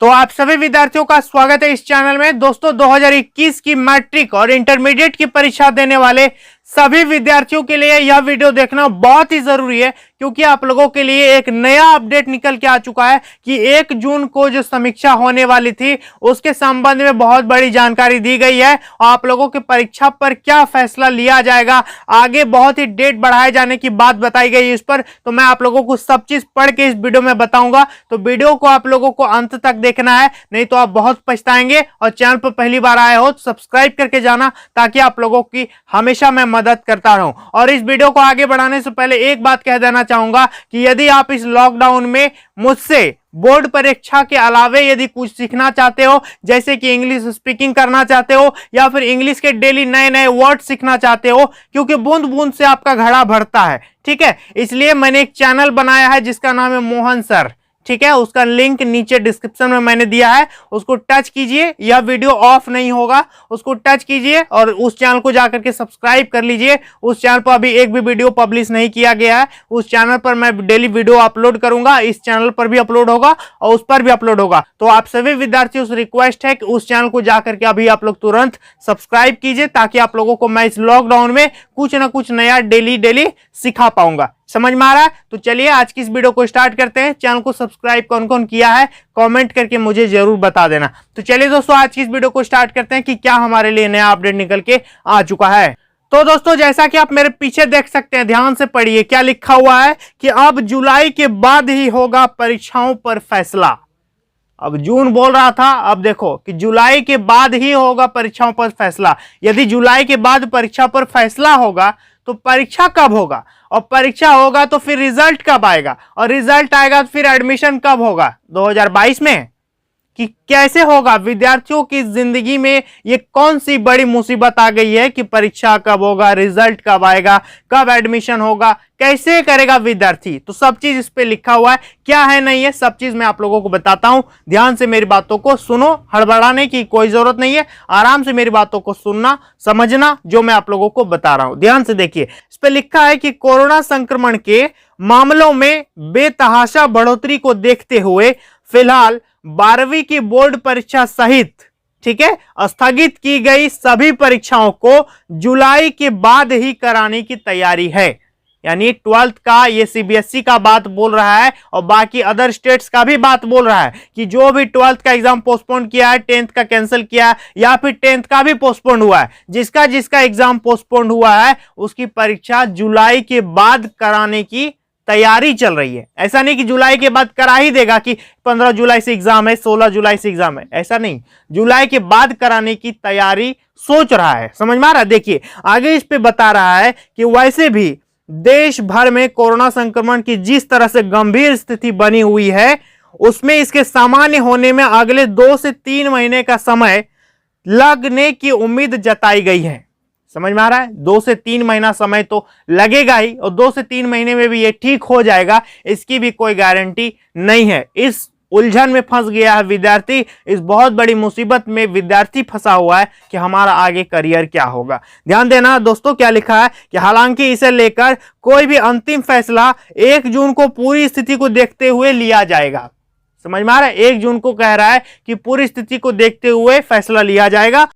तो आप सभी विद्यार्थियों का स्वागत है इस चैनल में। दोस्तों 2021 की मैट्रिक और इंटरमीडिएट की परीक्षा देने वाले सभी विद्यार्थियों के लिए यह वीडियो देखना बहुत ही जरूरी है, क्योंकि आप लोगों के लिए एक नया अपडेट निकल के आ चुका है कि 1 जून को जो समीक्षा होने वाली थी उसके संबंध में बहुत बड़ी जानकारी दी गई है। आप लोगों की परीक्षा पर क्या फैसला लिया जाएगा, आगे बहुत ही डेट बढ़ाए जाने की बात बताई गई इस पर। तो मैं आप लोगों को सब चीज पढ़ के इस वीडियो में बताऊंगा, तो वीडियो को आप लोगों को अंत तक देखना है, नहीं तो आप बहुत पछताएंगे। और चैनल पर पहली बार आए हो तो सब्सक्राइब करके जाना, ताकि आप लोगों की हमेशा मैं मदद करता रहूं। और इस वीडियो को आगे बढ़ाने से पहले एक बात कह देना चाहूंगा कि यदि आप इस लॉकडाउन में मुझसे बोर्ड परीक्षा के अलावे यदि कुछ सीखना चाहते हो, जैसे कि इंग्लिश स्पीकिंग करना चाहते हो या फिर इंग्लिश के डेली नए नए वर्ड सीखना चाहते हो, क्योंकि बूंद बूंद से आपका घड़ा भरता है, ठीक है, इसलिए मैंने एक चैनल बनाया है जिसका नाम है मोहन सर, ठीक है। उसका लिंक नीचे डिस्क्रिप्शन में मैंने दिया है, उसको टच कीजिए। यह वीडियो ऑफ नहीं होगा, उसको टच कीजिए और उस चैनल को जाकर के सब्सक्राइब कर लीजिए। उस चैनल पर अभी एक भी वीडियो पब्लिश नहीं किया गया है। उस चैनल पर मैं डेली वीडियो अपलोड करूंगा, इस चैनल पर भी अपलोड होगा और उस पर भी अपलोड होगा। तो आप सभी विद्यार्थियों से रिक्वेस्ट है कि उस चैनल को जाकर के अभी आप लोग तुरंत सब्सक्राइब कीजिए, ताकि आप लोगों को मैं इस लॉकडाउन में कुछ ना कुछ नया डेली सिखा पाऊंगा। समझ में आ रहा है? तो चलिए आज की इस वीडियो को स्टार्ट करते हैं। चैनल को सब्सक्राइब कौन कौन किया है कमेंट करके मुझे जरूर बता देना। तो चलिए दोस्तों आज की इस वीडियो को स्टार्ट करते हैं कि क्या हमारे लिए नया अपडेट निकल के आ चुका है। तो दोस्तों जैसा कि आप मेरे पीछे देख सकते हैं, ध्यान से पढ़िए क्या लिखा हुआ है कि अब जुलाई के बाद ही होगा परीक्षाओं पर फैसला। अब जून बोल रहा था, अब देखो कि जुलाई के बाद ही होगा परीक्षाओं पर फैसला। यदि जुलाई के बाद परीक्षा पर फैसला होगा तो परीक्षा कब होगा, और परीक्षा होगा तो फिर रिजल्ट कब आएगा, और रिजल्ट आएगा तो फिर एडमिशन कब होगा, 2022 में कि कैसे होगा। विद्यार्थियों की जिंदगी में ये कौन सी बड़ी मुसीबत आ गई है कि परीक्षा कब होगा, रिजल्ट कब आएगा, कब एडमिशन होगा, कैसे करेगा विद्यार्थी। तो सब चीज इस पे लिखा हुआ है, क्या है नहीं है सब चीज मैं आप लोगों को बताता हूं। ध्यान से मेरी बातों को सुनो, हड़बड़ाने की कोई जरूरत नहीं है, आराम से मेरी बातों को सुनना समझना जो मैं आप लोगों को बता रहा हूं। ध्यान से देखिए, इस पे लिखा है कि कोरोना संक्रमण के मामलों में बेतहाशा बढ़ोतरी को देखते हुए फिलहाल 12वीं की बोर्ड परीक्षा सहित, ठीक है, स्थगित की गई सभी परीक्षाओं को जुलाई के बाद ही कराने की तैयारी है। यानी 12th का ये सीबीएसई का बात बोल रहा है और बाकी अदर स्टेट्स का भी बात बोल रहा है कि जो भी 12th का एग्जाम पोस्टपोन किया है, 10th का कैंसिल किया है या फिर 10th का भी पोस्टपोन हुआ है, जिसका जिसका एग्जाम पोस्टपोन हुआ है उसकी परीक्षा जुलाई के बाद कराने की तैयारी चल रही है। ऐसा नहीं कि जुलाई के बाद करा ही देगा कि 15 जुलाई से एग्जाम है, 16 जुलाई से एग्जाम है, ऐसा नहीं, जुलाई के बाद कराने की तैयारी सोच रहा है। समझ में आ रहा है? देखिए आगे इस पे बता रहा है कि वैसे भी देश भर में कोरोना संक्रमण की जिस तरह से गंभीर स्थिति बनी हुई है, उसमें इसके सामान्य होने में अगले 2 से 3 महीने का समय लगने की उम्मीद जताई गई है। समझ में आ रहा है? 2 से 3 महीना समय तो लगेगा ही, और 2 से 3 महीने में भी ये ठीक हो जाएगा इसकी भी कोई गारंटी नहीं है। इस उलझन में फंस गया है विद्यार्थी, इस बहुत बड़ी मुसीबत में विद्यार्थी फंसा हुआ है कि हमारा आगे करियर क्या होगा। ध्यान देना दोस्तों क्या लिखा है कि हालांकि इसे लेकर कोई भी अंतिम फैसला 1 जून को पूरी स्थिति को देखते हुए लिया जाएगा। समझ में आ रहा है? 1 जून को कह रहा है कि पूरी स्थिति को देखते हुए फैसला लिया जाएगा।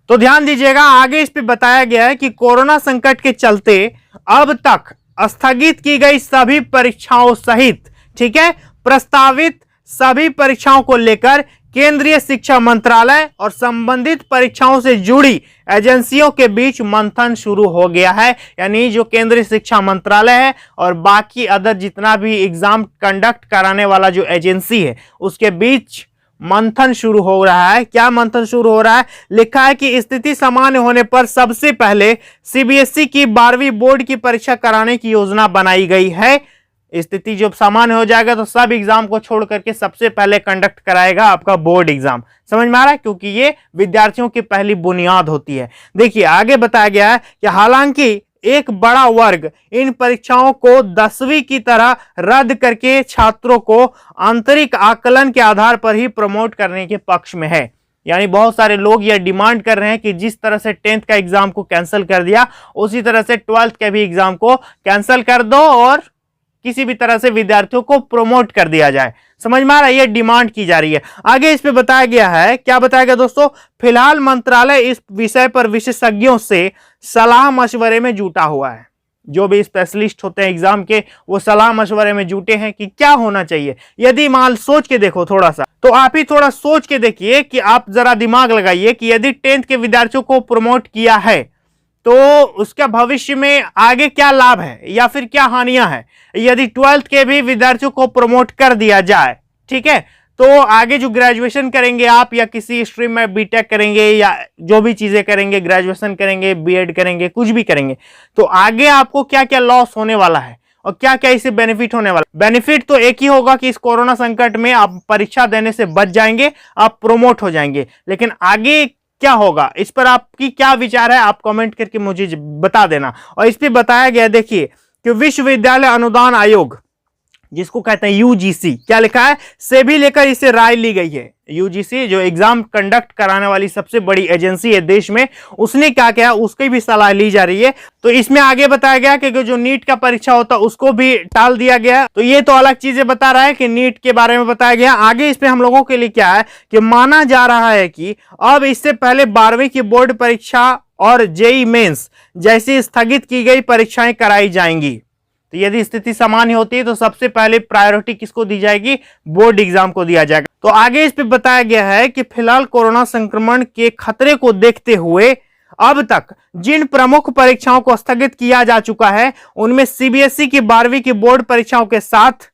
तो ध्यान दीजिएगा आगे इस पे बताया गया है कि कोरोना संकट के चलते अब तक स्थगित की गई सभी परीक्षाओं सहित, ठीक है, प्रस्तावित सभी परीक्षाओं को लेकर केंद्रीय शिक्षा मंत्रालय और संबंधित परीक्षाओं से जुड़ी एजेंसियों के बीच मंथन शुरू हो गया है। यानी जो केंद्रीय शिक्षा मंत्रालय है और बाकी अदर जितना भी एग्जाम कंडक्ट कराने वाला जो एजेंसी है उसके बीच मंथन शुरू हो रहा है। क्या मंथन शुरू हो रहा है? लिखा है कि स्थिति सामान्य होने पर सबसे पहले सीबीएसई की 12वीं बोर्ड की परीक्षा कराने की योजना बनाई गई है। स्थिति जब सामान्य हो जाएगा तो सब एग्जाम को छोड़ करके सबसे पहले कंडक्ट कराएगा आपका बोर्ड एग्जाम। समझ में आ रहा है? क्योंकि ये विद्यार्थियों की पहली बुनियाद होती है। देखिए आगे बताया गया है कि हालांकि एक बड़ा वर्ग इन परीक्षाओं को 10वीं की तरह रद्द करके छात्रों को आंतरिक आकलन के आधार पर ही प्रमोट करने के पक्ष में है। यानी बहुत सारे लोग यह डिमांड कर रहे हैं कि जिस तरह से 10th का एग्जाम को कैंसिल कर दिया उसी तरह से 12th के भी एग्जाम को कैंसिल कर दो और किसी भी तरह से विद्यार्थियों को प्रमोट कर दिया जाए। समझ में आ रहा है, ये डिमांड की जा रही है। आगे इस पे बताया गया है, क्या बताया गया दोस्तों, फिलहाल मंत्रालय इस विषय पर विशेषज्ञों से सलाह मशवरे में जुटा हुआ है। जो भी स्पेशलिस्ट होते हैं एग्जाम के, वो सलाह मशवरे में जुटे हैं कि क्या होना चाहिए। यदि मान सोच के देखो थोड़ा सा, तो आप ही थोड़ा सोच के देखिए कि आप जरा दिमाग लगाइए कि यदि 10th के विद्यार्थियों को प्रमोट किया है तो उसका भविष्य में आगे क्या लाभ है या फिर क्या हानियां हैं। यदि 12th के भी विद्यार्थियों को प्रमोट कर दिया जाए, ठीक है, तो आगे जो ग्रेजुएशन करेंगे आप, या किसी स्ट्रीम में बीटेक करेंगे या जो भी चीजें करेंगे, ग्रेजुएशन करेंगे, बीएड करेंगे, कुछ भी करेंगे, तो आगे आपको क्या क्या लॉस होने वाला है और क्या क्या इससे बेनिफिट होने वाला। बेनिफिट तो एक ही होगा कि इस कोरोना संकट में आप परीक्षा देने से बच जाएंगे, आप प्रोमोट हो जाएंगे। लेकिन आगे क्या होगा, इस पर आपकी क्या विचार है, आप कमेंट करके मुझे बता देना। और इस पे बताया गया, देखिए कि विश्वविद्यालय अनुदान आयोग, जिसको कहते हैं यूजीसी, क्या लिखा है, से भी लेकर इसे राय ली गई है। यूजीसी जो एग्जाम कंडक्ट कराने वाली सबसे बड़ी एजेंसी है देश में, उसने क्या किया, उसकी भी सलाह ली जा रही है। तो इसमें आगे बताया गया कि जो नीट का परीक्षा होता है उसको भी टाल दिया गया। तो ये तो अलग चीजें बता रहा है कि नीट के बारे में बताया गया। आगे इसमें हम लोगों के लिए क्या है कि माना जा रहा है कि अब इससे पहले 12वीं की बोर्ड परीक्षा और जेईई मेंस जैसी स्थगित की गई परीक्षाएं कराई जाएंगी। तो यदि स्थिति सामान्य होती है तो सबसे पहले प्रायोरिटी किसको दी जाएगी, बोर्ड एग्जाम को दिया जाएगा। तो आगे इस पे बताया गया है कि फिलहाल कोरोना संक्रमण के खतरे को देखते हुए अब तक जिन प्रमुख परीक्षाओं को स्थगित किया जा चुका है, उनमें सीबीएसई की 12वीं की बोर्ड परीक्षाओं के साथ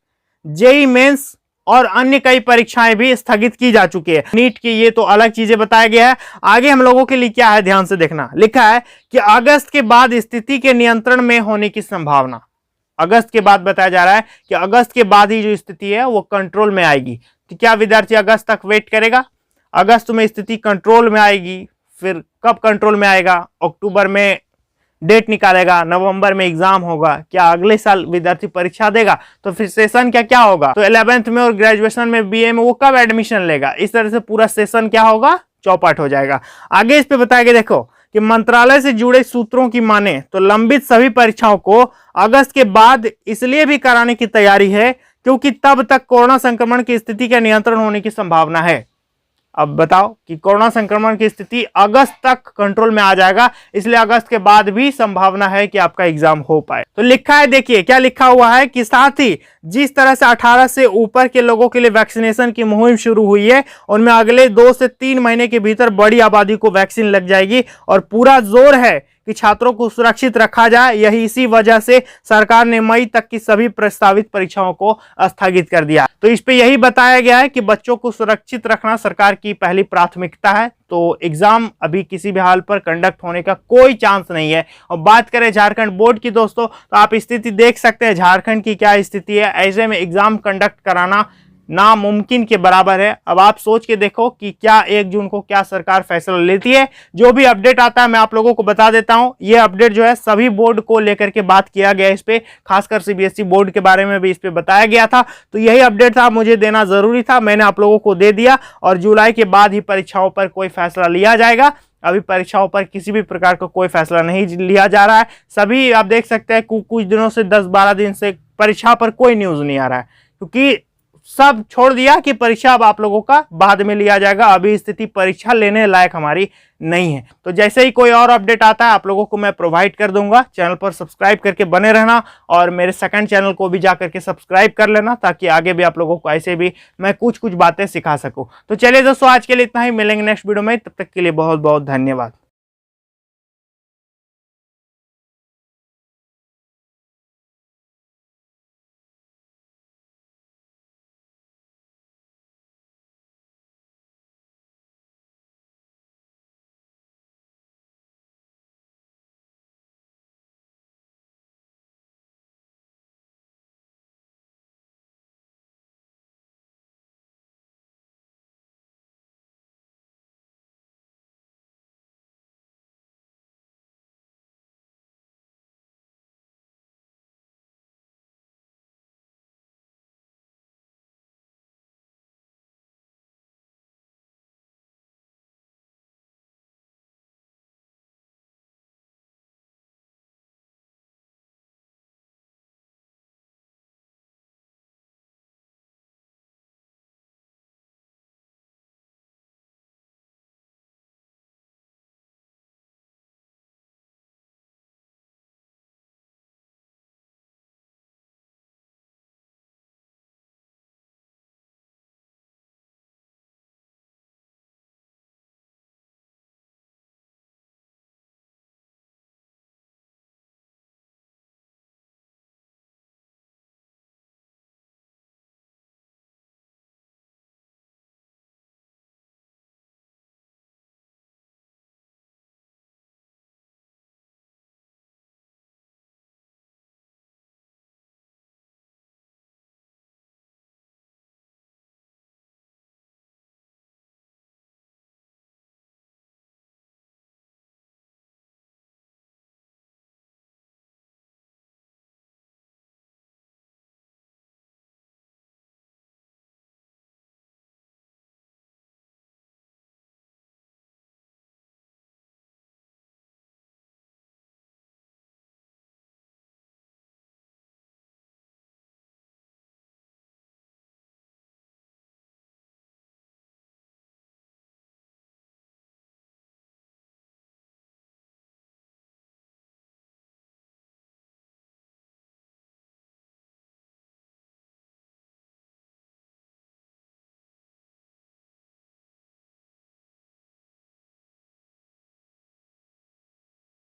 जेईई मेंस और अन्य कई परीक्षाएं भी स्थगित की जा चुकी है। नीट की ये तो अलग चीजें बताया गया है। आगे हम लोगों के लिए क्या है, ध्यान से देखना। लिखा है कि अगस्त के बाद स्थिति के नियंत्रण में होने की संभावना। अगस्त के बाद बताया जा रहा है कि अगस्त के बाद ही जो स्थिति है वो कंट्रोल में आएगी। तो क्या विद्यार्थी अगस्त तक वेट करेगा? अगस्त में स्थिति कंट्रोल में आएगी, फिर कब कंट्रोल में आएगा? अक्टूबर में डेट निकालेगा, नवंबर में एग्जाम होगा, क्या अगले साल विद्यार्थी परीक्षा देगा? तो फिर सेशन क्या होगा? तो 11th में और ग्रेजुएशन में, बीए में वो कब एडमिशन लेगा? इस तरह से पूरा सेशन क्या होगा, चौपट हो जाएगा। आगे इस पे बताया गया, देखो कि मंत्रालय से जुड़े सूत्रों की माने तो लंबित सभी परीक्षाओं को अगस्त के बाद इसलिए भी कराने की तैयारी है क्योंकि तब तक कोरोना संक्रमण की स्थिति का नियंत्रण होने की संभावना है। अब बताओ कि कोरोना संक्रमण की स्थिति अगस्त तक कंट्रोल में आ जाएगा, इसलिए अगस्त के बाद भी संभावना है कि आपका एग्जाम हो पाए। तो लिखा है, देखिए क्या लिखा हुआ है कि साथ ही जिस तरह से 18 से ऊपर के लोगों के लिए वैक्सीनेशन की मुहिम शुरू हुई है, उनमें अगले 2 से 3 महीने के भीतर बड़ी आबादी को वैक्सीन लग जाएगी और पूरा जोर है कि छात्रों को सुरक्षित रखा जाए। यही इसी वजह से सरकार ने मई तक की सभी प्रस्तावित परीक्षाओं को स्थगित कर दिया। तो इस पे यही बताया गया है कि बच्चों को सुरक्षित रखना सरकार की पहली प्राथमिकता है। तो एग्जाम अभी किसी भी हाल पर कंडक्ट होने का कोई चांस नहीं है। और बात करें झारखंड बोर्ड की दोस्तों, तो आप स्थिति देख सकते हैं झारखंड की क्या स्थिति है। ऐसे में एग्जाम कंडक्ट कराना नामुमकिन के बराबर है। अब आप सोच के देखो कि क्या 1 जून को क्या सरकार फैसला लेती है। जो भी अपडेट आता है मैं आप लोगों को बता देता हूं। ये अपडेट जो है सभी बोर्ड को लेकर के बात किया गया, इस पे खासकर सीबीएसई बोर्ड के बारे में भी इस पे बताया गया था। तो यही अपडेट था, मुझे देना जरूरी था, मैंने आप लोगों को दे दिया। और जुलाई के बाद ही परीक्षाओं पर कोई फैसला लिया जाएगा। अभी परीक्षाओं पर किसी भी प्रकार का कोई फैसला नहीं लिया जा रहा है। सभी आप देख सकते हैं कुछ दिनों से 10-12 दिन से परीक्षा पर कोई न्यूज नहीं आ रहा है, क्योंकि सब छोड़ दिया कि परीक्षा अब आप लोगों का बाद में लिया जाएगा। अभी स्थिति परीक्षा लेने लायक हमारी नहीं है। तो जैसे ही कोई और अपडेट आता है आप लोगों को मैं प्रोवाइड कर दूंगा। चैनल पर सब्सक्राइब करके बने रहना और मेरे सेकंड चैनल को भी जाकर के सब्सक्राइब कर लेना, ताकि आगे भी आप लोगों को ऐसे भी मैं कुछ बातें सिखा सकूं। तो चलिए दोस्तों, आज के लिए इतना ही, मिलेंगे नेक्स्ट वीडियो में। तब तक के लिए बहुत बहुत धन्यवाद।